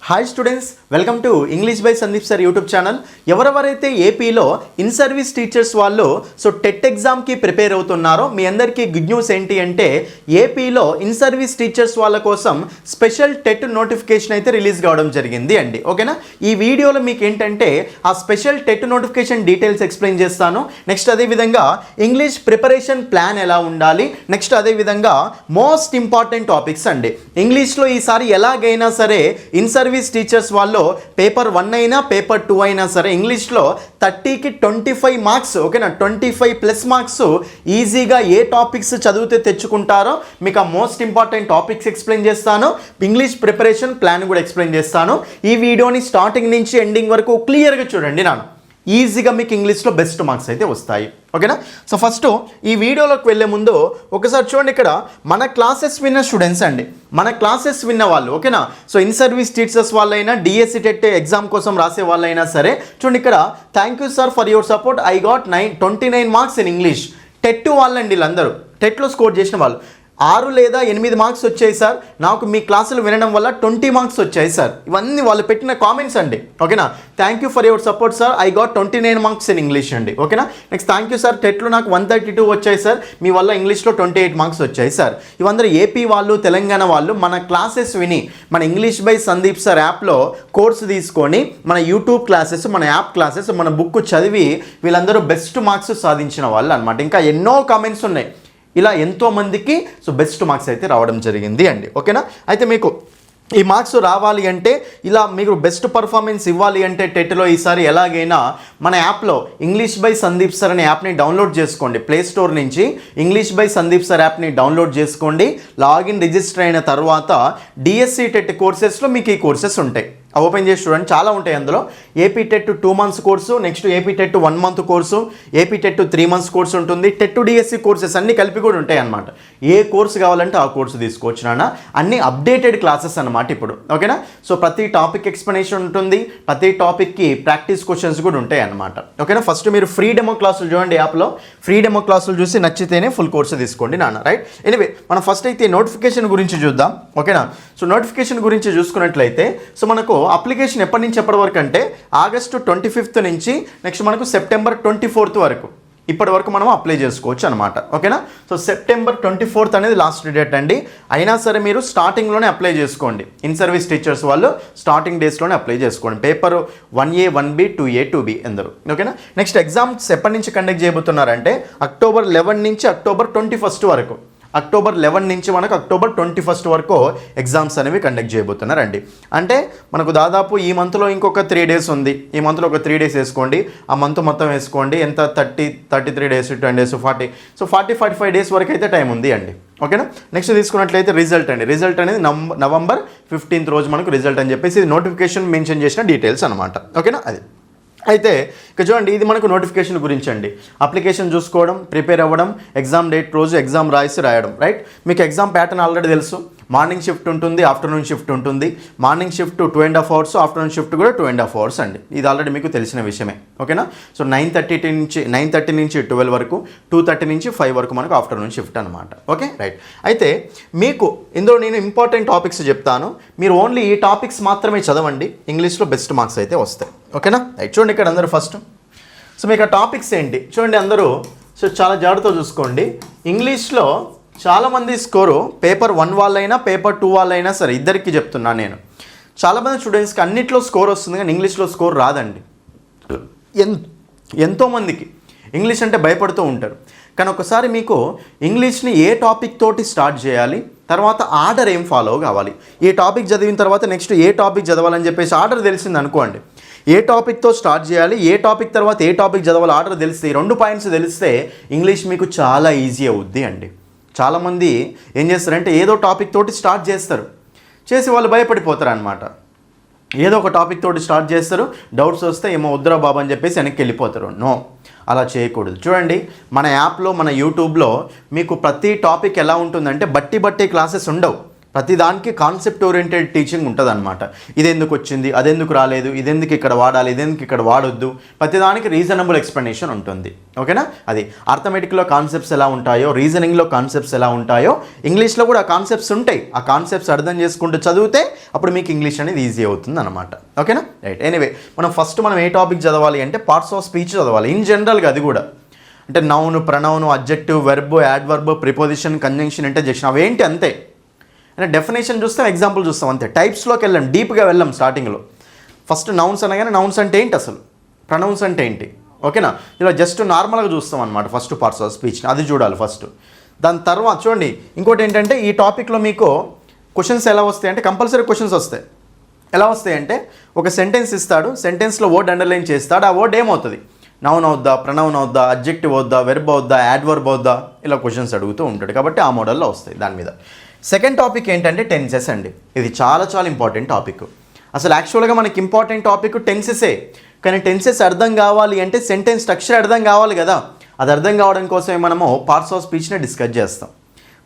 Hi students, welcome to English by Sandeep sir YouTube channel. ఎవరెవరైతే ఏపీలో in service teachers వాళ్ళు TET ఎగ్జామ్కి prepare అవుతున్నారో మీ అందరికీ గుడ్ న్యూస్ ఏంటి అంటే ఏపీలో ఇన్ సర్వీస్ టీచర్స్ వాళ్ళ కోసం స్పెషల్ టెట్ నోటిఫికేషన్ అయితే రిలీజ్ కావడం జరిగింది అండి. ఓకేనా, ఈ వీడియోలో మీకు ఏంటంటే ఆ special TET notification details explain చేస్తాను. నెక్స్ట్ అదేవిధంగా ఇంగ్లీష్ ప్రిపరేషన్ ప్లాన్ ఎలా ఉండాలి, నెక్స్ట్ అదేవిధంగా మోస్ట్ ఇంపార్టెంట్ టాపిక్స్ అండి. ఇంగ్లీష్లో ఈసారి ఎలాగైనా సరే ఇన్ సర్వీస్ టీచర్స్ వాళ్ళు పేపర్ 1 అయినా పేపర్ 2 అయినా సరే ఇంగ్లీష్లో 30కి 25 మార్క్స్, ఓకేనా, 25+ మార్క్స్ ఈజీగా ఏ టాపిక్స్ చదివితే తెచ్చుకుంటారో మీకు ఆ మోస్ట్ ఇంపార్టెంట్ టాపిక్స్ ఎక్స్ప్లెయిన్ చేస్తాను. ఇంగ్లీష్ ప్రిపరేషన్ ప్లాన్ కూడా ఎక్స్ప్లెయిన్ చేస్తాను. ఈ వీడియోని స్టార్టింగ్ నుంచి ఎండింగ్ వరకు క్లియర్గా చూడండి. నాన్న ఈజీగా మీకు ఇంగ్లీష్లో బెస్ట్ మార్క్స్ అయితే వస్తాయి. ఓకేనా, సో ఫస్ట్ ఈ వీడియోలోకి వెళ్ళే ముందు ఒకసారి చూడండి, ఇక్కడ మన క్లాసెస్ విన్న స్టూడెంట్స్ అండి, మన క్లాసెస్ విన్న వాళ్ళు, ఓకేనా. సో ఇన్ సర్వీస్ టీచర్స్ వాళ్ళైనా డిఎస్సి టెట్ ఎగ్జామ్ కోసం రాసే వాళ్ళైనా సరే చూడండి, ఇక్కడ thank you sir for your support, I got 29 marks in English. TET వాళ్ళండి, వీళ్ళందరూ టెట్లో స్కోర్ చేసిన వాళ్ళు. 6 లేదా 8 మార్క్స్ వచ్చాయి సార్, నాకు మీ క్లాసులు వినడం వల్ల 20 మార్క్స్ వచ్చాయి సార్. ఇవన్నీ వాళ్ళు పెట్టిన కామెంట్స్ అండి. ఓకేనా, thank you for your support sir, I got 29 marks in English అండి. ఓకేనా, నెక్స్ట్ థ్యాంక్ యూ సార్, టెట్లో నాకు 132 వచ్చాయి సార్, మీ వల్ల ఇంగ్లీష్లో 28 మార్క్స్ వచ్చాయి సార్. ఇవందరూ ఏపీ వాళ్ళు, తెలంగాణ వాళ్ళు మన క్లాసెస్ విని మన ఇంగ్లీష్ బై సందీప్ సార్ యాప్లో కోర్సు తీసుకొని మన యూట్యూబ్ క్లాసెస్, మన యాప్ క్లాసెస్, మన బుక్ చదివి వీళ్ళందరూ బెస్ట్ మార్క్స్ సాధించిన వాళ్ళు అనమాట. ఇంకా ఎన్నో కామెంట్స్ ఉన్నాయి, ఇలా ఎంతోమందికి బెస్ట్ మార్క్స్ అయితే రావడం జరిగింది అండి. ఓకేనా, అయితే మీకు ఈ మార్క్స్ రావాలి అంటే, ఇలా మీకు బెస్ట్ పర్ఫార్మెన్స్ ఇవ్వాలి అంటే టెట్లో ఈసారి ఎలాగైనా మన యాప్లో ఇంగ్లీష్ బై సందీప్ సార్ అనే యాప్ని డౌన్లోడ్ చేసుకోండి. ప్లే స్టోర్ నుంచి ఇంగ్లీష్ బై సందీప్ సార్ యాప్ని డౌన్లోడ్ చేసుకోండి. లాగిన్ రిజిస్టర్ అయిన తర్వాత డిఎస్సి టెట్ కోర్సెస్లో మీకు ఈ కోర్సెస్ ఉంటాయి. ఓపెన్ చేసి చూడండి, చాలా ఉంటాయి అందులో. AP TET 2 months course, next AP TET 1 month course, AP TET 3 months course ఉంటుంది, టెట్ డిఎస్సి కోర్సెస్ అన్ని కలిపి కూడా ఉంటాయి అన్నమాట. ఏ కోర్సు కావాలంటే ఆ కోర్సు తీసుకోవచ్చు నాన్న. అన్ని అప్డేటెడ్ క్లాసెస్ అన్నమాట ఇప్పుడు. ఓకేనా, సో ప్రతి టాపిక్ ఎక్స్ప్లెనేషన్ ఉంటుంది, ప్రతి టాపిక్కి ప్రాక్టీస్ క్వశ్చన్స్ కూడా ఉంటాయి అన్నమాట. ఓకేనా, ఫస్ట్ మీరు ఫ్రీ డెమో క్లాసులు చూడండి యాప్లో. ఫ్రీ డెమో క్లాసులు చూసి నచ్చితేనే ఫుల్ కోర్సు తీసుకోండి నాన్న, రైట్. ఎనివే మనం ఫస్ట్ అయితే నోటిఫికేషన్ గురించి చూద్దాం. ఓకేనా, సో నోటిఫికేషన్ గురించి చూసుకున్నట్లయితే సో మనకు అప్లికేషన్ ఎప్పటి నుంచి ఎప్పటి వరకు అంటే ఆగస్టు 25 నుంచి నెక్స్ట్ మనకు సెప్టెంబర్ 24 వరకు, ఇప్పటి వరకు మనం అప్లై చేసుకోవచ్చు అనమాట. ఓకేనా, సో సెప్టెంబర్ 24 అనేది లాస్ట్ డేట్ అండి. అయినా సరే మీరు స్టార్టింగ్లోనే అప్లై చేసుకోండి. ఇన్ సర్వీస్ టీచర్స్ వాళ్ళు స్టార్టింగ్ డేస్లోనే అప్లై చేసుకోండి. Paper 1A 1B 2A 2B అందరూ. ఓకేనా, నెక్స్ట్ ఎగ్జామ్స్ ఎప్పటి నుంచి కండక్ట్ చేయబోతున్నారంటే అక్టోబర్ 11 నుంచి అక్టోబర్ 21 వరకు, అక్టోబర్ 11 నుంచి మనకు అక్టోబర్ 21 వరకు ఎగ్జామ్స్ అనేవి కండక్ట్ చేయబోతున్నారండి. అంటే మనకు దాదాపు ఈ మంత్లో ఇంకొక 3 డేస్ ఉంది. ఈ మంత్లో ఒక 3 డేస్ వేసుకోండి, ఆ మంత్ మొత్తం వేసుకోండి, ఎంత 33 డేస్ 10 డేస్ 40, సో 40-45 డేస్ వరకు అయితే టైం ఉంది అండి. ఓకేనా, నెక్స్ట్ తీసుకున్నట్లయితే రిజల్ట్ అండి. రిజల్ట్ అనేది నవంబర్ 15 రోజు మనకు రిజల్ట్ అని చెప్పేసి ఇది నోటిఫికేషన్ మెన్షన్ చేసిన డీటెయిల్స్ అనమాట. ఓకేనా, అది అయితే ఇక చూడండి, ఇది మనకు నోటిఫికేషన్ గురించి అండి. అప్లికేషన్ చూసుకోవడం, ప్రిపేర్ అవ్వడం, ఎగ్జామ్ డేట్ రోజు ఎగ్జామ్ రాయడం, రైట్. మీకు ఎగ్జామ్ ప్యాటర్న్ ఆల్రెడీ తెలుసు. మార్నింగ్ షిఫ్ట్ ఉంటుంది, ఆఫ్టర్నూన్ షిఫ్ట్ ఉంటుంది. Morning shift 2.5 hours, afternoon shift కూడా 2.5 అవర్స్ అండి. ఇది ఆల్రెడీ మీకు తెలిసిన విషయమే. ఓకేనా, సో 9:30 నుంచి 12 వరకు, 2:30 నుంచి 5 వరకు మనకు ఆఫ్టర్నూన్ షిఫ్ట్ అనమాట. Okay, right. అయితే మీకు ఇందులో నేను ఇంపార్టెంట్ టాపిక్స్ చెప్తాను, మీరు ఓన్లీ ఈ టాపిక్స్ మాత్రమే చదవండి, ఇంగ్లీష్లో బెస్ట్ మార్క్స్ అయితే వస్తాయి. ఓకేనా, రైట్. చూడండి ఇక్కడ అందరూ ఫస్ట్, సో మీకు ఆ టాపిక్స్ ఏంటి చూడండి అందరూ. సో చాలా జాగ్రత్తగా చూసుకోండి. ఇంగ్లీష్లో చాలామంది స్కోరు పేపర్ 1 వాళ్ళైనా పేపర్ 2 వాళ్ళైనా సరే, ఇద్దరికి చెప్తున్నాను నేను. చాలామంది స్టూడెంట్స్కి అన్నిట్లో స్కోర్ వస్తుంది కానీ ఇంగ్లీష్లో స్కోర్ రాదండి. ఎంతోమందికి ఇంగ్లీష్ అంటే భయపడుతూ ఉంటారు. కానీ ఒకసారి మీకు ఇంగ్లీష్ని ఏ టాపిక్ తోటి స్టార్ట్ చేయాలి, తర్వాత ఆర్డర్ ఏం ఫాలో కావాలి, ఈ టాపిక్ చదివిన తర్వాత నెక్స్ట్ ఏ టాపిక్ చదవాలని చెప్పేసి ఆర్డర్ తెలిసింది అనుకోండి. ఏ టాపిక్తో స్టార్ట్ చేయాలి, ఏ టాపిక్ తర్వాత ఏ టాపిక్ చదవాలి ఆర్డర్ తెలిస్తే, ఈ 2 పాయింట్స్ తెలిస్తే ఇంగ్లీష్ మీకు చాలా ఈజీ అవుద్ది అండి. చాలామంది ఏం చేస్తారంటే ఏదో టాపిక్ తోటి స్టార్ట్ చేస్తారు, చేసి వాళ్ళు భయపడిపోతారు అనమాట. ఏదో ఒక టాపిక్ తోటి స్టార్ట్ చేస్తారు, డౌట్స్ వస్తే ఏమో వద్దురా బాబు అని చెప్పేసి వెనక్కి వెళ్ళిపోతారు. నో, అలా చేయకూడదు. చూడండి మన యాప్లో, మన యూట్యూబ్లో మీకు ప్రతి టాపిక్ ఎలా ఉంటుందంటే బట్టి క్లాసెస్ ఉండవు. ప్రతిదానికి కాన్సెప్ట్ ఓరియంటెడ్ టీచింగ్ ఉంటుంది అనమాట. ఇది ఎందుకు వచ్చింది, అది ఎందుకు రాలేదు, ఇది ఎందుకు ఇక్కడ వాడాలి, ఇది ఎందుకు ఇక్కడ వాడొద్దు, ప్రతిదానికి రీజనబుల్ ఎక్స్ప్లెనేషన్ ఉంటుంది. ఓకేనా? అది అర్థమెటిక్లో కాన్సెప్ట్స్ ఎలా ఉంటాయో, రీజనింగ్లో కాన్సెప్ట్స్ ఎలా ఉంటాయో, ఇంగ్లీష్లో కూడా కాన్సెప్ట్స్ ఉంటాయి. ఆ కాన్సెప్ట్స్ అర్థం చేసుకుంటూ చదివితే అప్పుడు మీకు ఇంగ్లీష్ అనేది ఈజీ అవుతుంది అనమాట. ఓకేనా? రైట్. ఎనీవే మనం ఏ టాపిక్ చదవాలి అంటే పార్ట్స్ ఆఫ్ స్పీచ్ చదవాలి ఇన్ జనరల్గా. అది కూడా అంటే noun, pronoun, adjective, verb, adverb, preposition, conjunction, interjection అవేంటి అంతే. అంటే డెఫినేషన్ చూస్తాం, ఎగ్జాంపుల్ చూస్తాం అంతే. టైప్స్లోకి వెళ్ళాం, డీప్గా వెళ్ళాం. స్టార్టింగ్లో ఫస్ట్ నౌన్స్ అనగానే నౌన్స్ అంటే ఏంటి, అసలు ప్రనౌన్స్ అంటే ఏంటి, ఓకేనా, ఇలా జస్ట్ నార్మల్గా చూస్తాం అనమాట ఫస్ట్ పార్ట్స్ ఆఫ్ స్పీచ్ని. అది చూడాలి ఫస్ట్. దాని తర్వాత చూడండి ఇంకోటి ఏంటంటే ఈ టాపిక్లో మీకు క్వశ్చన్స్ ఎలా వస్తాయి అంటే కంపల్సరీ క్వశ్చన్స్ వస్తాయి. ఎలా వస్తాయి అంటే ఒక సెంటెన్స్ ఇస్తాడు, సెంటెన్స్లో వర్డ్ అండర్లైన్ చేస్తాడు. ఆ వర్డ్ ఏమవుతుంది, నౌన్ అవుద్దా, ప్రనౌన్ అవుద్దా, అడ్జెక్టివ్ అవుద్దా, వెర్బ్ అవుద్దా, యాడ్వర్బ్ అవుద్దా, ఇలా క్వశ్చన్స్ అడుగుతూ ఉంటాడు. కాబట్టి ఆ మోడల్లో వస్తాయి దాని మీద. సెకండ్ టాపిక్ ఏంటంటే టెన్సెస్ అండి. ఇది చాలా చాలా ఇంపార్టెంట్ టాపిక్. అసలు యాక్చువల్గా మనకి ఇంపార్టెంట్ టాపిక్ టెన్సెసే. కానీ టెన్సెస్ అర్థం కావాలి అంటే సెంటెన్స్ స్ట్రక్చర్ అర్థం కావాలి కదా. అది అర్థం కావడం కోసమే మనము పార్ట్స్ ఆఫ్ స్పీచ్ని డిస్కస్ చేస్తాం.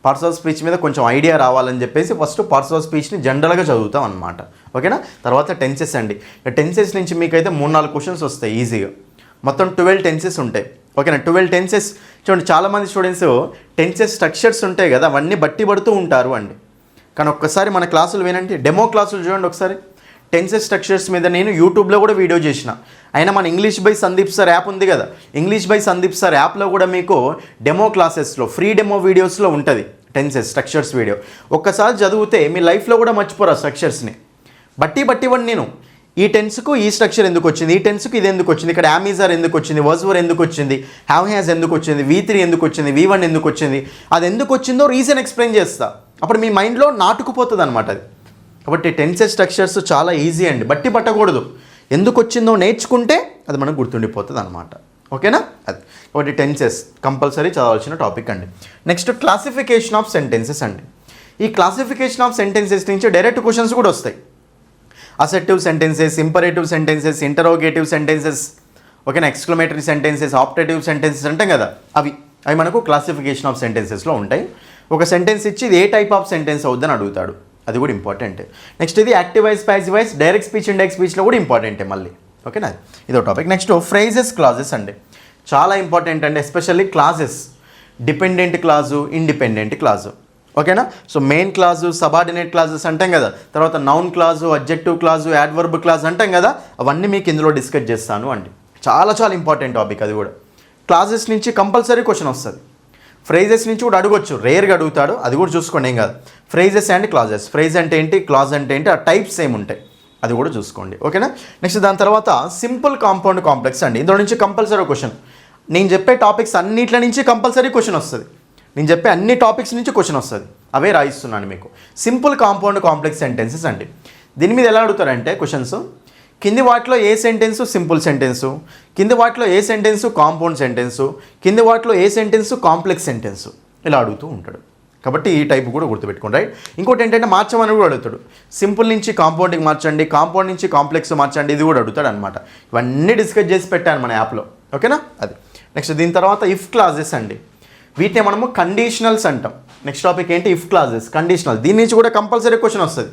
పార్ట్స్ ఆఫ్ స్పీచ్ మీద కొంచెం ఐడియా రావాలని చెప్పేసి ఫస్ట్ పార్ట్స్ ఆఫ్ స్పీచ్ని జనరల్గా చదువుతాం అనమాట. ఓకేనా? తర్వాత టెన్సెస్ అండి. టెన్సెస్ నుంచి మీకైతే 3-4 క్వశ్చన్స్ వస్తాయి ఈజీగా. మొత్తం 12 టెన్సెస్ ఉంటాయి. ఓకేనా? 12 టెన్సెస్ చూడండి. చాలామంది స్టూడెంట్స్ టెన్సెస్ స్ట్రక్చర్స్ ఉంటాయి కదా, అవన్నీ బట్టి పడుతూ ఉంటారు అండి. కానీ ఒక్కసారి మన క్లాసులు వినండి, డెమో క్లాసులు చూడండి ఒకసారి. టెన్సెస్ స్ట్రక్చర్స్ మీద నేను యూట్యూబ్లో కూడా వీడియో చేసిన. అయినా మన English by Sandeep sir app ఉంది కదా, ఇంగ్లీష్ బై సందీప్ సార్ యాప్లో కూడా మీకు డెమో క్లాసెస్లో ఫ్రీ డెమో వీడియోస్లో ఉంటుంది టెన్సెస్ స్ట్రక్చర్స్ వీడియో. ఒక్కసారి చదివితే మీ లైఫ్లో కూడా మర్చిపోరా స్ట్రక్చర్స్ని. బట్టి నేను ఈ టెన్స్కు ఈ స్ట్రక్చర్ ఎందుకు వచ్చింది, ఈ టెన్స్కు ఇది ఎందుకు వచ్చింది, ఇక్కడ యామీజర్ ఎందుకు వచ్చింది, వర్ ఎందుకు వచ్చింది, హ్యావ్ హ్యాస్ ఎందుకు వచ్చింది, V3 ఎందుకు వచ్చింది, V1 ఎందుకు వచ్చింది, అది ఎందుకు వచ్చిందో రీజన్ ఎక్స్ప్లెయిన్ చేస్తా. అప్పుడు మీ మైండ్లో నాటుకుపోతుంది అనమాట అది. కాబట్టి టెన్సెస్ స్ట్రక్చర్స్ చాలా ఈజీ అండి, బట్టి పట్టకూడదు. ఎందుకు వచ్చిందో నేర్చుకుంటే అది మనకు గుర్తుండిపోతుంది అనమాట. ఓకేనా? అది కాబట్టి టెన్సెస్ కంపల్సరీ చదవాల్సిన టాపిక్ అండి. నెక్స్ట్ క్లాసిఫికేషన్ ఆఫ్ సెంటెన్సెస్ అండి. ఈ క్లాసిఫికేషన్ ఆఫ్ సెంటెన్సెస్ నుంచి డైరెక్ట్ క్వశ్చన్స్ కూడా వస్తాయి. Assertive sentences, imperative sentences, interrogative sentences, ఓకేనా, ఎక్స్క్లమేటరీ సెంటెన్సెస్, ఆప్టేటివ్ సెంటెన్సెస్ అంటాం కదా, అవి మనకు క్లాసిఫికేషన్ ఆఫ్ సెంటెన్సెస్లో ఉంటాయి. ఒక సెంటెన్స్ ఇచ్చి ఇది ఏ టైప్ ఆఫ్ సెంటెన్స్ అవుద్దని అడుగుతాడు, అది కూడా ఇంపార్టెంట్. నెక్స్ట్ ఇది active voice, passive voice, direct speech, indirect స్పీచ్లో కూడా ఇంపార్టెంటే మళ్ళీ. ఓకేనా? ఇదో టాపిక్. నెక్స్ట్ ఫ్రేజెస్, క్లాజెస్ అండి. చాలా ఇంపార్టెంట్ అండి, especially clauses. Dependent clause, independent clause. ఓకేనా? So main clause, subordinate clauses అంటాం కదా, తర్వాత noun clause, adjective clause, adverb clause అంటాం కదా, అవన్నీ మీకు ఇందులో డిస్కస్ చేస్తాను అండి. చాలా చాలా ఇంపార్టెంట్ టాపిక్ అది కూడా. క్లాజెస్ నుంచి కంపల్సరీ క్వశ్చన్ వస్తుంది. ఫ్రేజెస్ నుంచి కూడా అడగొచ్చు, రేర్గా అడుగుతాడు, అది కూడా చూసుకోండి, ఏం కాదు. ఫ్రేజెస్ అండ్ క్లాజెస్, ఫ్రేజ్ అంటే ఏంటి, క్లాజ్ అంటే ఏంటి, ఆ టైప్స్ ఏముంటాయి అది కూడా చూసుకోండి. ఓకేనా? నెక్స్ట్ దాని తర్వాత సింపుల్, కాంపౌండ్, కాంప్లెక్స్ అండి. ఇందులో నుంచి కంపల్సరీ క్వశ్చన్. నేను చెప్పే టాపిక్స్ అన్నిట్ల నుంచి కంపల్సరీ క్వశ్చన్ వస్తుంది. నేను చెప్పే అన్ని టాపిక్స్ నుంచి క్వశ్చన్ వస్తుంది, అవే రాయిస్తున్నాను మీకు. సింపుల్, కాంపౌండ్, కాంప్లెక్స్ సెంటెన్సెస్ అండి. దీని మీద ఎలా అడుగుతారంటే క్వశ్చన్స్, కింది వాటిలో ఏ సెంటెన్సు సింపుల్ సెంటెన్సు, కింది వాటిలో ఏ సెంటెన్సు కాంపౌండ్ సెంటెన్సు, కింది వాటిలో ఏ సెంటెన్సు కాంప్లెక్స్ సెంటెన్సు, ఇలా అడుగుతూ ఉంటాడు. కాబట్టి ఈ టైప్ కూడా గుర్తుపెట్టుకోండి, రైట్. ఇంకోటి ఏంటంటే మార్చమని కూడా అడుగుతాడు. సింపుల్ నుంచి కాంపౌండ్కి మార్చండి, కాంపౌండ్ నుంచి కాంప్లెక్స్ మార్చండి, ఇది కూడా అడుగుతాడు అనమాట. ఇవన్నీ డిస్కస్ చేసి పెట్టాను మన యాప్లో. ఓకేనా? అది. నెక్స్ట్ దీని తర్వాత ఇఫ్ క్లాజెస్ అండి. వీటిని మనము కండిషనల్స్ అంటాం. నెక్స్ట్ టాపిక్ ఏంటి, ఇఫ్ క్లాజెస్, కండిషనల్. దీని నుంచి కూడా కంపల్సరీ క్వశ్చన్ వస్తుంది.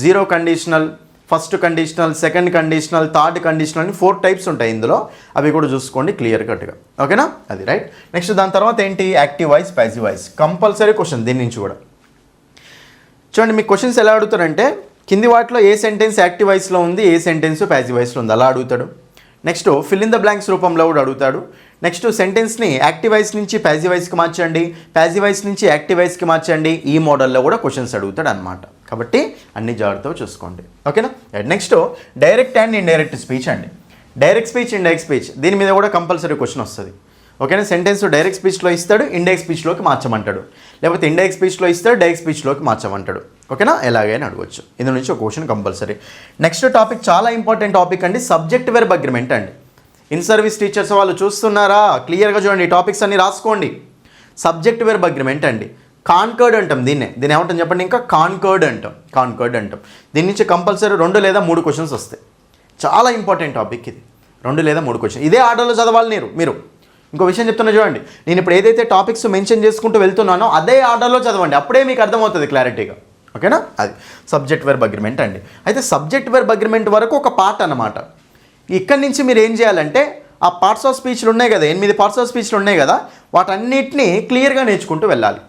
0 conditional, first conditional, second conditional, third conditional అని 4 టైప్స్ ఉంటాయి ఇందులో, అవి కూడా చూసుకోండి క్లియర్ కట్గా. ఓకేనా? అది రైట్. నెక్స్ట్ దాని తర్వాత ఏంటి, active voice, passive voice, compulsory question దీని నుంచి కూడా. చూడండి మీకు క్వశ్చన్స్ ఎలా అడుగుతారంటే కింది వాటిలో ఏ సెంటెన్స్ యాక్టివ్ వాయిస్లో ఉంది, ఏ సెంటెన్స్ ప్యాసివ్ వాయిస్లో ఉంది, అలా అడుగుతాడు. Next fill in the blanks రూపంలో కూడా అడుగుతాడు. నెక్స్ట్ సెంటెన్స్ని యాక్టివ్ వాయిస్ నుంచి ప్యాసివ్ వాయిస్కి మార్చండి, ప్యాసివ్ వాయిస్ నుంచి యాక్టివ్ వాయిస్కి మార్చండి, ఈ మోడల్లో కూడా క్వశ్చన్స్ అడుగుతాడు అనమాట. కాబట్టి అన్ని జాగ్రత్తగా చూసుకోండి. ఓకేనా? Next direct and indirect speech అండి. డైరెక్ట్ స్పీచ్, ఇండైరెక్ట్ స్పీచ్, దీని మీద కూడా కంపల్సరీ క్వశ్చన్ వస్తుంది. ఓకేనా? సెంటెన్స్ డైరెక్ట్ స్పీచ్లో ఇస్తాడు, ఇండైరెక్ట్ స్పీచ్లోకి మార్చమంటాడు, లేకపోతే ఇండైరెక్ట్ స్పీచ్లో ఇస్తాడు, డైరెక్ట్ స్పీచ్లోకి మార్చమంటాడు. ఓకేనా? ఎలాగైనా అడగవచ్చు. ఇందు నుంచి ఒక క్వశ్చన్ కంపల్సరీ. నెక్స్ట్ టాపిక్ చాలా ఇంపార్టెంట్ టాపిక్ అండి, సబ్జెక్ట్ వెర్బ్ అగ్రిమెంట్ అండి. ఇన్ సర్వీస్ టీచర్స్ వాళ్ళు చూస్తున్నారా, క్లియర్గా చూడండి, ఈ టాపిక్స్ అన్ని రాసుకోండి. సబ్జెక్ట్ వెర్బ్ అగ్రిమెంట్ అండి. కాన్కర్డ్ అంటాం దీన్ని ఏమంటాం చెప్పండి, ఇంకా కాన్కర్డ్ అంటాం. దీని నుంచి కంపల్సరీ 2 లేదా 3 క్వశ్చన్స్ వస్తాయి. చాలా ఇంపార్టెంట్ టాపిక్ ఇది, 2 లేదా 3 క్వశ్చన్. ఇదే ఆర్డర్లో చదవాలి మీరు. ఇంకో విషయం చెప్తున్నా చూడండి, నేను ఇప్పుడు ఏదైతే టాపిక్స్ మెన్షన్ చేసుకుంటూ వెళ్తున్నానో అదే ఆర్డర్లో చదవండి, అప్పుడే మీకు అర్థమవుతుంది క్లారిటీగా. ఓకేనా, అది సబ్జెక్ట్ వెర్బ్ అగ్రిమెంట్ అండి. అయితే సబ్జెక్ట్ వెర్బ్ అగ్రిమెంట్ వరకు ఒక పార్ట్ అన్నమాట. ఇక్కడి నుంచి మీరు ఏం చేయాలంటే ఆ పార్ట్స్ ఆఫ్ స్పీచ్లు ఉన్నాయి కదా, 8 పార్ట్స్ ఆఫ్ స్పీచ్లు ఉన్నాయి కదా, వాటన్నిటిని క్లియర్గా నేర్చుకుంటూ వెళ్ళాలి.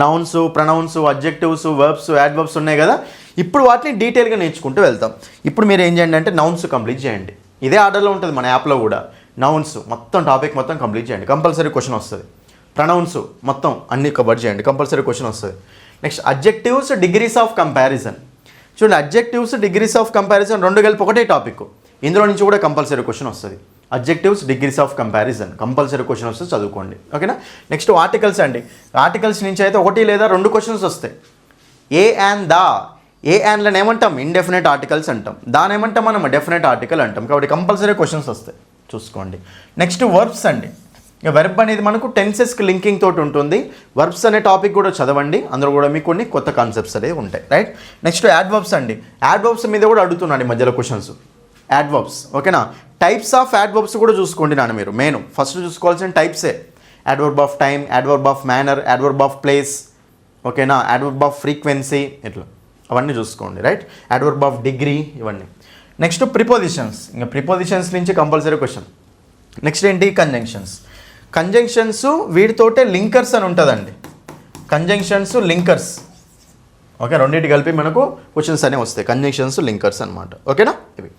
Nouns, pronouns, adjectives, verbs, adverbs ఉన్నాయి కదా, ఇప్పుడు వాటిని డీటెయిల్గా నేర్చుకుంటూ వెళ్తాం. ఇప్పుడు మీరు ఏం చేయండి అంటే నౌన్స్ కంప్లీట్ చేయండి. ఇదే ఆర్డర్లో ఉంటుంది మన యాప్లో కూడా. నౌన్స్ మొత్తం టాపిక్ మొత్తం కంప్లీట్ చేయండి, కంపల్సరీ క్వశ్చన్ వస్తుంది. ప్రొనౌన్స్ మొత్తం అన్ని కవర్ చేయండి, కంపల్సరీ క్వశ్చన్ వస్తుంది. Next adjectives, degrees of comparison. చూడండి, అడ్జెక్టివ్స్, డిగ్రీస్ ఆఫ్ కంపారిజన్ రెండు కలిపి ఒకటే టాపిక్. ఇందులో నుంచి కూడా కంపల్సరీ క్వశ్చన్ వస్తుంది. Adjectives, degrees of comparison compulsory question వస్తుంది, చదువుకోండి. ఓకేనా. నెక్స్ట్ ఆర్టికల్స్ అండి. ఆర్టికల్స్ నుంచి అయితే 1 లేదా 2 క్వశ్చన్స్ వస్తాయి. ఏ అండ్ దా, ఏ అండ్లను ఏమంటాం ఇండెఫినెట్ ఆర్టికల్స్ అంటాం, దాని ఏమంటాం మనం డెఫినెట్ ఆర్టికల్ అంటాం. కాబట్టి కంపల్సరీ క్వశ్చన్స్ వస్తాయి, చూసుకోండి. నెక్స్ట్ వర్బ్స్ అండి. ఇక వెర్బ్ అనేది మనకు టెన్సెస్కి లింకింగ్ తోటి ఉంటుంది. వర్బ్స్ అనే టాపిక్ కూడా చదవండి, అందులో కూడా మీకు కొన్ని కొత్త కాన్సెప్ట్స్ అనేవి ఉంటాయి, రైట్. నెక్స్ట్ యాడ్వర్బ్స్ అండి. యాడ్వర్బ్స్ మీద కూడా అడుగుతున్నాను మధ్యలో క్వశ్చన్స్. యాడ్వర్బ్స్, ఓకేనా. టైప్స్ ఆఫ్ యాడ్వర్బ్స్ కూడా చూసుకోండి నాన్న మీరు. మెయిన్ ఫస్ట్ చూసుకోవాల్సిన టైప్సే. Adverb of time, adverb of manner, adverb of place, ఓకేనా, యాడ్వర్బ్ ఆఫ్ ఫ్రీక్వెన్సీ, ఇట్లా అవన్నీ చూసుకోండి, రైట్. యాడ్వర్బ్ ఆఫ్ డిగ్రీ, ఇవన్నీ. Next prepositions. ఇంకా ప్రిపోజిషన్స్ నుంచి కంపల్సరీ క్వశ్చన్. నెక్స్ట్ ఏంటి కంజంక్షన్స్. కంజంక్షన్స్ వీటితోటే లింకర్స్ అని ఉంటుందండి. కంజంక్షన్స్, లింకర్స్, ఓకే, రెండింటి కలిపి మనకు క్వశ్చన్స్ అనేవి వస్తాయి. కంజంక్షన్స్, లింకర్స్ అనమాట, ఓకేనా. ఇవి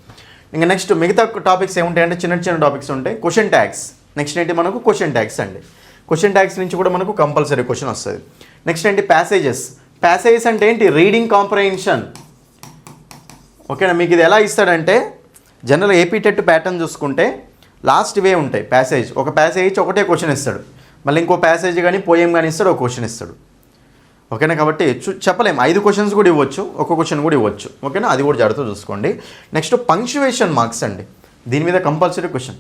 ఇంకా నెక్స్ట్ మిగతా టాపిక్స్ ఏముంటాయంటే చిన్న చిన్న టాపిక్స్ ఉంటాయి. Question tags. నెక్స్ట్ ఏంటి మనకు క్వశ్చన్ ట్యాగ్స్ అండి. క్వశ్చన్ ట్యాగ్స్ నుంచి కూడా మనకు కంపల్సరీ క్వశ్చన్ వస్తుంది. నెక్స్ట్ ఏంటి ప్యాసేజెస్. ప్యాసేజెస్ అంటే ఏంటి రీడింగ్ కాంప్రహెన్షన్, ఓకేనా. మీకు ఇది ఎలా ఇస్తాడంటే జనరల్ ఏపీ టెట్ ప్యాటర్న్ చూసుకుంటే లాస్ట్ వే ఉంటాయి ప్యాసేజ్. ఒక ప్యాసేజ్ ఒకటే క్వశ్చన్ ఇస్తాడు, మళ్ళీ ఇంకో ప్యాసేజ్ కానీ పోయం కానీ ఇస్తాడు, ఒక క్వశ్చన్ ఇస్తాడు, ఓకేనా. కాబట్టి చెప్పలేము, 5 క్వశ్చన్స్ కూడా ఇవ్వచ్చు, ఒక క్వశ్చన్ కూడా ఇవ్వచ్చు, ఓకేనా. అది కూడా జాగ్రత్తగా చూసుకోండి. నెక్స్ట్ పంక్చువేషన్ మార్క్స్ అండి. దీని మీద కంపల్సరీ క్వశ్చన్.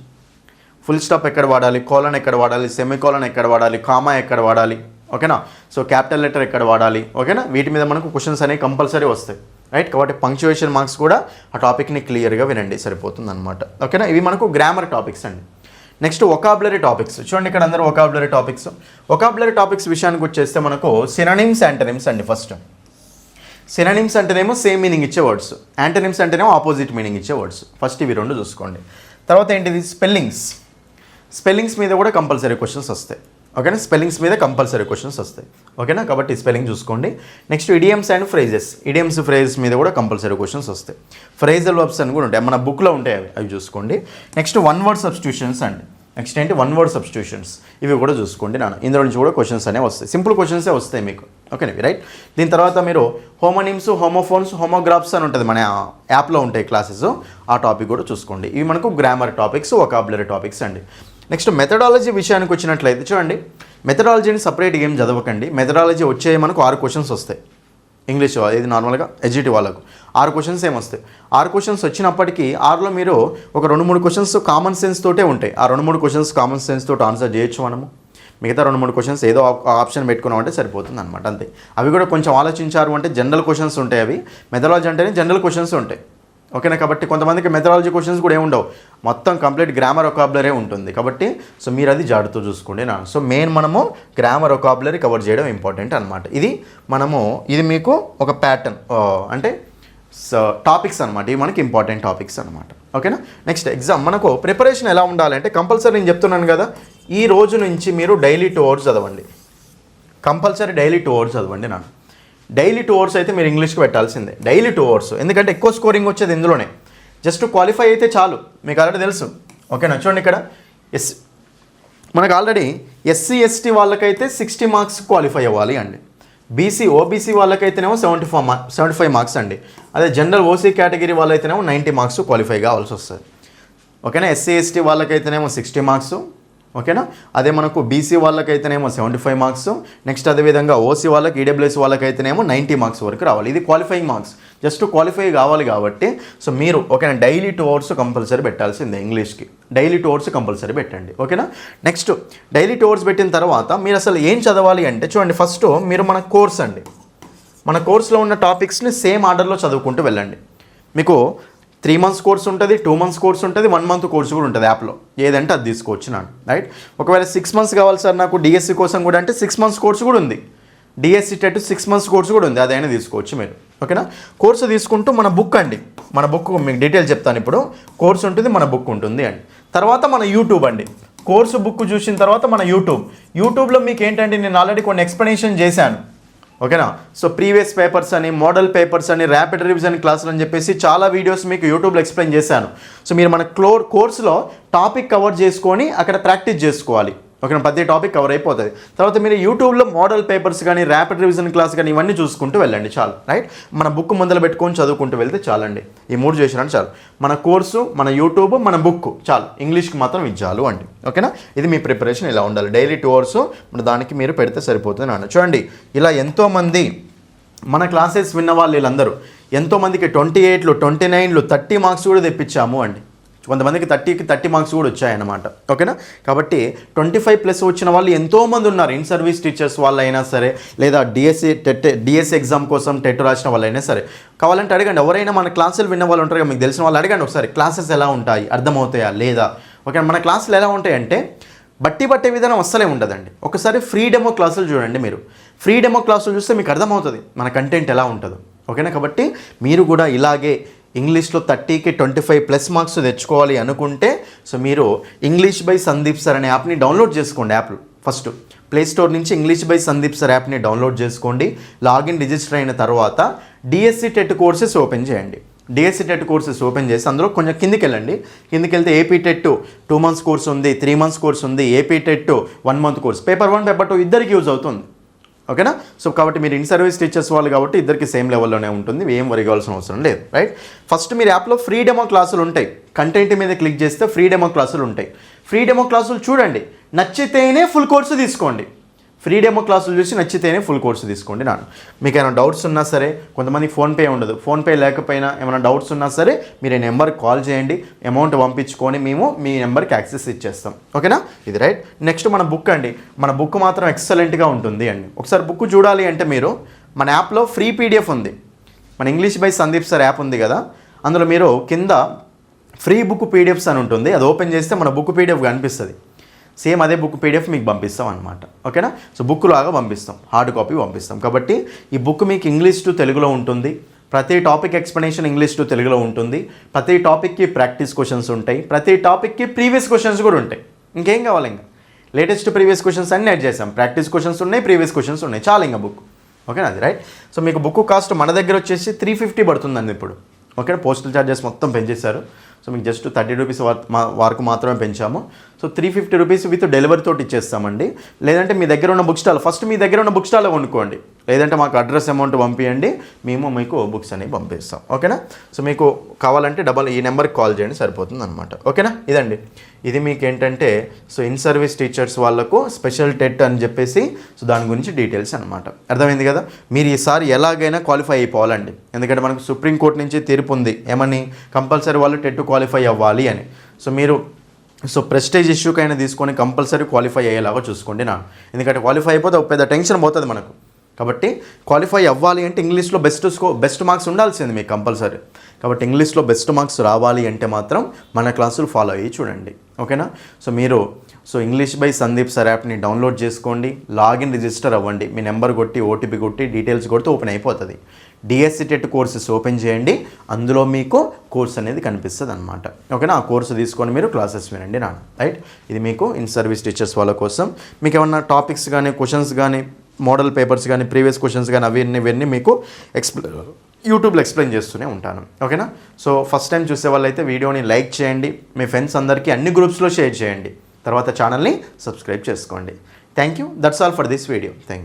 ఫుల్ స్టాప్ ఎక్కడ వాడాలి, కోలన్ ఎక్కడ వాడాలి, సెమీకోలన్ ఎక్కడ వాడాలి, కామా ఎక్కడ వాడాలి, ఓకేనా. సో క్యాపిటల్ లెటర్ ఎక్కడ వాడాలి, ఓకేనా. వీటి మీద మనకు క్వశ్చన్స్ అనేవి కంపల్సరీ వస్తాయి, రైట్. కాబట్టి పంక్చువేషన్ మార్క్స్ కూడా ఆ టాపిక్ని క్లియర్గా వినండి, సరిపోతుంది అనమాట, ఓకేనా. ఇవి మనకు గ్రామర్ టాపిక్స్ అండి. Next vocabulary topics. చూడండి ఇక్కడ అందరూ వొకాబులరీ టాపిక్స్. వొకాబులరీ టాపిక్స్ విషయానికి వచ్చేస్తే మనకు సినోనిమ్స్, యాంటనిమ్స్ అండి. ఫస్ట్ సినోనిమ్స్ అంటేనేమో సేమ్ మీనింగ్ ఇచ్చే వర్డ్స్, యాంటనిమ్స్ అంటేనేమో ఆపోజిట్ మీనింగ్ ఇచ్చే వర్డ్స్. ఫస్ట్ ఇవి రెండు చూసుకోండి. తర్వాత ఏంటిది స్పెల్లింగ్స్. స్పెల్లింగ్స్ మీద కూడా కంపల్సరీ క్వశ్చన్స్ వస్తాయి, ఓకేనా. స్పెల్లింగ్స్ మీద కంపల్సరీ క్వశ్చన్స్ వస్తాయి, ఓకేనా. కాబట్టి స్పెల్లింగ్ చూసుకోండి. Next idioms and phrases. Idioms, phrases మీద కూడా కంపల్సరీ క్వశ్చన్స్ వస్తాయి. ఫ్రేజల్ వర్బ్స్ అని కూడా ఉంటాయి, మన బుక్లో ఉంటాయి, అవి చూసుకోండి. నెక్స్ట్ 1 వర్డ్ సబ్స్టిట్యూషన్స్ అండి. నెక్స్ట్ ఏంటి 1 వర్డ్ సబ్స్టిట్యూషన్స్, ఇవి కూడా చూసుకోండి నాన్న. ఇందులో నుంచి కూడా క్వశ్చన్స్ అనేవి వస్తాయి, సింపుల్ క్వశ్చన్సే వస్తాయి మీకు, ఓకేనా, రైట్. దీని తర్వాత మీరు హోమోనిమ్స్, హోమోఫోన్స్, హోమోగ్రాఫ్స్ అని ఉంటుంది మన యాప్లో ఉంటాయి క్లాసెస్, ఆ టాపిక్ కూడా చూసుకోండి. ఇవి మనకు గ్రామర్ టాపిక్స్, వొకాబులరీ టాపిక్స్ అండి. నెక్స్ట్ మెథడాలజీ విషయానికి వచ్చినట్లయితే చూడండి, మెథడాలజీని సపరేట్గా ఏం చదవకండి. మెథడాలజీ వచ్చే మనకు 6 క్వశ్చన్స్ వస్తాయి. ఇంగ్లీష్ ఇది నార్మల్గా ఎస్జిటి వాళ్ళకు 6 క్వశ్చన్స్ ఏమొస్తాయి. 6 క్వశ్చన్స్ వచ్చినప్పటికీ 6లో మీరు ఒక 2-3 క్వశ్చన్స్ కామన్ సెన్స్ తోటే ఉంటాయి. ఆ 2-3 క్వశ్చన్స్ కామన్ సెన్స్ తోటి ఆన్సర్ చేయొచ్చు మనము. మిగతా 2-3 క్వశ్చన్స్ ఏదో ఆప్షన్ పెట్టుకున్నామంటే సరిపోతుంది అనమాట, అంతే. అవి కూడా కొంచెం ఆలోచించారు అంటే జనరల్ క్వశ్చన్స్ ఉంటాయి. అవి మెథడాలజీ అంటేనే జనరల్ క్వశ్చన్స్ ఉంటాయి, ఓకేనా. కాబట్టి కొంతమందికి మెథడాలజీ క్వశ్చన్స్ కూడా ఏముండవు, మొత్తం కంప్లీట్ గ్రామర్ వొకాబులరీ ఉంటుంది. కాబట్టి సో మీరు అది జాగ్రత్తతో చూసుకోండి నా. సో మెయిన్ మనము గ్రామర్ వొకాబులరీ కవర్ చేయడం ఇంపార్టెంట్ అనమాట. ఇది మీకు ఒక ప్యాటర్న్ అంటే టాపిక్స్ అనమాట. ఇవి మనకి ఇంపార్టెంట్ టాపిక్స్ అనమాట, ఓకేనా. నెక్స్ట్ ఎగ్జామ్ మనకు ప్రిపరేషన్ ఎలా ఉండాలంటే కంపల్సరీ నేను చెప్తున్నాను కదా, ఈ రోజు నుంచి మీరు డైలీ 2 hours చదవండి. కంపల్సరీ డైలీ 2 hours చదవండి నా. డైలీ 2 hours అయితే మీరు ఇంగ్లీష్కి పెట్టాల్సిందే, డైలీ 2 hours. ఎందుకంటే ఎక్కువ స్కోరింగ్ వచ్చేది ఇందులోనే. జస్ట్ క్వాలిఫై అయితే చాలు, మీకు ఆల్రెడీ తెలుసు, ఓకేనా. చూడండి ఇక్కడ మనకు ఆల్రెడీ ఎస్సీ ఎస్టీ వాళ్ళకైతే 60 మార్క్స్ క్వాలిఫై అవ్వాలి అండి. బీసీ ఓబీసీ వాళ్ళకైతేనేమో 75 మార్క్స్ అండి. అదే జనరల్ ఓసీ కేటగిరీ వాళ్ళైతేనేమో 90 మార్క్స్ క్వాలిఫై కావాల్సి వస్తుంది, ఓకేనా. ఎస్సీ ఎస్టీ వాళ్ళకైతేనేమో 60 మార్క్స్, ఓకేనా. అదే మనకు బీసీ వాళ్ళకైతేనేమో 75 మార్క్స్. నెక్స్ట్ అదేవిధంగా ఓసీ వాళ్ళకి ఈడబ్ల్యూఎస్ వాళ్ళకైతేనేమో 90 మార్క్స్ వరకు రావాలి. ఇది క్వాలిఫైయింగ్ మార్క్స్, జస్ట్ క్వాలిఫై కావాలి కాబట్టి సో మీరు ఓకేనా డైలీ 2 hours కంపల్సరీ పెట్టాల్సిందే ఇంగ్లీష్కి. డైలీ 2 hours కంపల్సరీ పెట్టండి, ఓకేనా. నెక్స్ట్ డైలీ 2 hours పెట్టిన తర్వాత మీరు అసలు ఏం చదవాలి అంటే చూడండి, ఫస్ట్ మీరు మన కోర్స్ అండి, మన కోర్సులో ఉన్న టాపిక్స్ని సేమ్ ఆర్డర్లో చదువుకుంటూ వెళ్ళండి. మీకు 3 months కోర్స్ ఉంటుంది, 2 months కోర్స్ ఉంటుంది, 1 month కోర్స్ కూడా ఉంటుంది యాప్లో. ఏదంటే అది తీసుకోవచ్చు నాన్న, రైట్. ఒకవేళ 6 months కావాలి సార్ నాకు డిఎస్సి కోసం కూడా అంటే 6 months కోర్స్ కూడా ఉంది, డిఎస్సి టెట్ 6 months కోర్సు కూడా ఉంది, అదైనా తీసుకోవచ్చు మీరు. ఓకేనా, కోర్సు తీసుకుంటూ మన బుక్ అండి, మన బుక్ మీకు డీటెయిల్స్ చెప్తాను ఇప్పుడు. కోర్సు ఉంటుంది, మన బుక్ ఉంటుంది అండి. తర్వాత మన యూట్యూబ్ అండి, కోర్సు బుక్ చూసిన తర్వాత మన యూట్యూబ్లో మీకు ఏంటంటే నేను ఆల్రెడీ కొన్ని ఎక్స్ప్లెనేషన్ చేశాను. ఓకేనా, సో ప్రీవియస్ పేపర్స్ అని, మోడల్ పేపర్స్ అని, ర్యాపిడ్ రివిజన్ క్లాసులు అని చెప్పేసి చాలా వీడియోస్ మీకు యూట్యూబ్లో ఎక్స్ప్లెయిన్ చేశాను. సో మీరు మన కోర్సులో టాపిక్ కవర్ చేసుకొని అక్కడ ప్రాక్టీస్ చేసుకోవాలి. ఓకేనా, ప్రతి టాపిక్ కవర్ అయిపోతుంది. తర్వాత మీరు యూట్యూబ్లో మోడల్ పేపర్స్ కానీ, ర్యాపిడ్ రివిజన్ క్లాస్ కానీ ఇవన్నీ చూసుకుంటూ వెళ్ళండి చాలు. రైట్, మన బుక్ ముందర పెట్టుకొని చదువుకుంటూ వెళ్తే చాలండి. ఈ 3 చేసినట్టు చాలు. మన కోర్సు, మన యూట్యూబ్, మన బుక్ చాలు. ఇంగ్లీష్కి మాత్రం ఇది చాలు అండి. ఓకేనా, ఇది మీ ప్రిపరేషన్ ఇలా ఉండాలి. డైలీ 2 hours దానికి మీరు పెడితే సరిపోతుంది నాన్న. చూడండి, ఇలా ఎంతోమంది మన క్లాసెస్ విన్న వాళ్ళు వీళ్ళందరూ ఎంతోమందికి 28లు, 29లు, 30 మార్క్స్ కూడా తెప్పించాము అండి. కొంతమందికి 30 మార్క్స్ కూడా వచ్చాయన్నమాట. ఓకేనా, కాబట్టి 25+ వచ్చిన వాళ్ళు ఎంతోమంది ఉన్నారు. ఇన్ సర్వీస్ టీచర్స్ వాళ్ళైనా సరే, లేదా డిఎస్సి ఎగ్జామ్ కోసం టెట్ రాసిన వాళ్ళైనా సరే, కావాలంటే అడగండి. ఎవరైనా మన క్లాసులు విన్న వాళ్ళు ఉంటారు, మీకు తెలిసిన వాళ్ళు అడగండి ఒకసారి, క్లాసెస్ ఎలా ఉంటాయి, అర్థమవుతాయా లేదా. ఓకే, మన క్లాసులు ఎలా ఉంటాయంటే బట్టే విధానం అస్సలే ఉండదండి. ఒకసారి ఫ్రీ డెమో క్లాసులు చూడండి. మీరు ఫ్రీ డెమో క్లాసులు చూస్తే మీకు అర్థమవుతుంది మన కంటెంట్ ఎలా ఉంటుందో. ఓకేనా, కాబట్టి మీరు కూడా ఇలాగే ఇంగ్లీష్లో 30కి 25+ మార్క్స్ తెచ్చుకోవాలి అనుకుంటే, సో మీరు ఇంగ్లీష్ బై సందీప్ సార్ అనే యాప్ని డౌన్లోడ్ చేసుకోండి. యాప్ ఫస్ట్ ప్లేస్టోర్ నుంచి ఇంగ్లీష్ బై సందీప్ సార్ యాప్ని డౌన్లోడ్ చేసుకోండి. లాగిన్ రిజిస్టర్ అయిన తర్వాత డిఎస్సి టెట్ కోర్సెస్ ఓపెన్ చేయండి. డిఎస్సి టెట్ కోర్సెస్ ఓపెన్ చేసి అందులో కొంచెం కిందికి వెళ్ళండి. కిందికి వెళ్తే ఏపీ టెట్ 2 months కోర్స్ ఉంది, 3 months కోర్స్ ఉంది, AP TET 1 month course, paper 1 paper 2 ఇద్దరికి యూజ్ అవుతుంది. ఓకేనా, సో కాబట్టి మీరు ఇన్ సర్వీస్ టీచర్స్ వాళ్ళు కాబట్టి ఇద్దరికి సేమ్ లెవెల్లోనే ఉంటుంది, ఏం వరి కావాల్సిన అవసరం లేదు. రైట్, ఫస్ట్ మీరు యాప్లో ఫ్రీ డెమో క్లాసులు ఉంటాయి. కంటెంట్ మీద క్లిక్ చేస్తే ఫ్రీ డెమో క్లాసులు ఉంటాయి. ఫ్రీ డెమో క్లాసులు చూడండి, నచ్చితేనే ఫుల్ కోర్సు తీసుకోండి. ఫ్రీ డెమో క్లాసులు చూసి నచ్చితేనే ఫుల్ కోర్సు తీసుకోండి. మీకు ఏమైనా డౌట్స్ ఉన్నా సరే, కొంతమంది ఫోన్పే ఉండదు, ఫోన్పే లేకపోయినా ఏమైనా డౌట్స్ ఉన్నా సరే మీరు ఈ నెంబర్కి కాల్ చేయండి, అమౌంట్ పంపించుకొని మేము మీ నెంబర్కి యాక్సెస్ ఇచ్చేస్తాం. ఓకేనా, ఇది రైట్. నెక్స్ట్ మన బుక్ అండి, మన బుక్ మాత్రం ఎక్సలెంట్గా ఉంటుంది అండి. ఒకసారి బుక్ చూడాలి అంటే మీరు మన యాప్లో ఫ్రీ పీడిఎఫ్ ఉంది, మన English by Sandeep sir app ఉంది కదా, అందులో మీరు కింద ఫ్రీ బుక్ పీడిఎఫ్స్ అని ఉంటుంది, అది ఓపెన్ చేస్తే మన బుక్ పీడిఎఫ్ కనిపిస్తుంది. సేమ్ అదే బుక్ పీడిఎఫ్ మీకు పంపిస్తాం అనమాట. ఓకేనా, సో బుక్ లాగా పంపిస్తాం, హార్డ్ కాపీ పంపిస్తాం. కాబట్టి ఈ బుక్ మీకు ఇంగ్లీష్ టు తెలుగులో ఉంటుంది. ప్రతి టాపిక్ ఎక్స్ప్లెనేషన్ ఇంగ్లీష్ టు తెలుగులో ఉంటుంది. ప్రతి టాపిక్కి ప్రాక్టీస్ క్వశ్చన్స్ ఉంటాయి. ప్రతి టాపిక్కి ప్రీవియస్ క్వశ్చన్స్ కూడా ఉంటాయి. ఇంకేం కావాలి, ఇంకా లేటెస్ట్ ప్రీవియస్ క్వశ్చన్స్ అన్నీ యాడ్ చేసాం. ప్రాక్టీస్ క్వశ్చన్స్ ఉన్నాయి, ప్రీవియస్ క్వశ్చన్స్ ఉన్నాయి, చాలా ఇంకా బుక్. ఓకేనా, అది రైట్. సో మీకు బుక్ కాస్ట్ మన దగ్గర వచ్చేసి 350 పడుతుందండి ఇప్పుడు. ఓకే, పోస్టల్ ఛార్జెస్ మొత్తం పెంచేశారు. సో మీకు జస్ట్ 30 రూపీస్ వరకు మాత్రమే పెంచాము. సో 350 రూపీస్ విత్ డెలివరీ తోటి ఇచ్చేస్తామండి. లేదంటే మీ దగ్గర ఉన్న బుక్ స్టాల్, ఫస్ట్ మీ దగ్గర ఉన్న బుక్ స్టాల్లో కొనుక్కోండి, లేదంటే మాకు అడ్రస్ అమౌంట్ పంపించండి, మేము మీకు బుక్స్ అనేవి పంపిస్తాం. ఓకేనా, సో మీకు కావాలంటే ఈ నెంబర్కి కాల్ చేయండి, సరిపోతుంది అనమాట. ఓకేనా, ఇదండి, ఇది మీకు ఏంటంటే సో ఇన్ సర్వీస్ టీచర్స్ వాళ్ళకు స్పెషల్ టెట్ అని చెప్పేసి సో దాని గురించి డీటెయిల్స్ అనమాట. అర్థమైంది కదా. మీరు ఈసారి ఎలాగైనా క్వాలిఫై అయిపోవాలండి, ఎందుకంటే మనకు సుప్రీంకోర్టు నుంచి తీర్పు ఉంది ఏమని, కంపల్సరీ వాళ్ళు టెట్ క్వాలిఫై అవ్వాలి అని. సో మీరు సో ప్రెస్టేజ్ ఇష్యూకైనా తీసుకొని కంపల్సరీ క్వాలిఫై అయ్యేలాగా చూసుకోండి ఎందుకంటే క్వాలిఫై అయిపోతే పెద్ద టెన్షన్ పోతుంది మనకు. కాబట్టి క్వాలిఫై అవ్వాలి అంటే ఇంగ్లీష్లో బెస్ట్ మార్క్స్ ఉండాల్సింది మీకు కంపల్సరీ. కాబట్టి ఇంగ్లీష్లో బెస్ట్ మార్క్స్ రావాలి అంటే మాత్రం మన క్లాసులు ఫాలో అయ్యి చూడండి. ఓకేనా, సో మీరు ఇంగ్లీష్ బై సందీప్ సార్ యాప్ని డౌన్లోడ్ చేసుకోండి, లాగిన్ రిజిస్టర్ అవ్వండి, మీ నెంబర్ కొట్టి ఓటీపీ కొట్టి డీటెయిల్స్ కొడితే ఓపెన్ అయిపోతుంది. డిఎస్సి టెట్ కోర్సెస్ ఓపెన్ చేయండి, అందులో మీకు కోర్స్ అనేది కనిపిస్తుంది అనమాట. ఓకేనా, ఆ కోర్సు తీసుకొని మీరు క్లాసెస్ వినండి రైట్. ఇది మీకు ఇన్ సర్వీస్ టీచర్స్ వాళ్ళ కోసం. మీకు ఏమన్నా టాపిక్స్ కానీ, క్వశ్చన్స్ కానీ, మోడల్ పేపర్స్ కానీ, ప్రీవియస్ క్వశ్చన్స్ కానీ అవన్నీ మీకు యూట్యూబ్లో ఎక్స్ప్లెయిన్ చేస్తూనే ఉంటాను. ఓకేనా, సో ఫస్ట్ టైం చూసే వాళ్ళైతే వీడియోని లైక్ చేయండి, మీ ఫ్రెండ్స్ అందరికీ అన్ని గ్రూప్స్లో షేర్ చేయండి, తర్వాత ఛానల్ని సబ్స్క్రైబ్ చేసుకోండి. Thank you, that's all for this video. Thank you.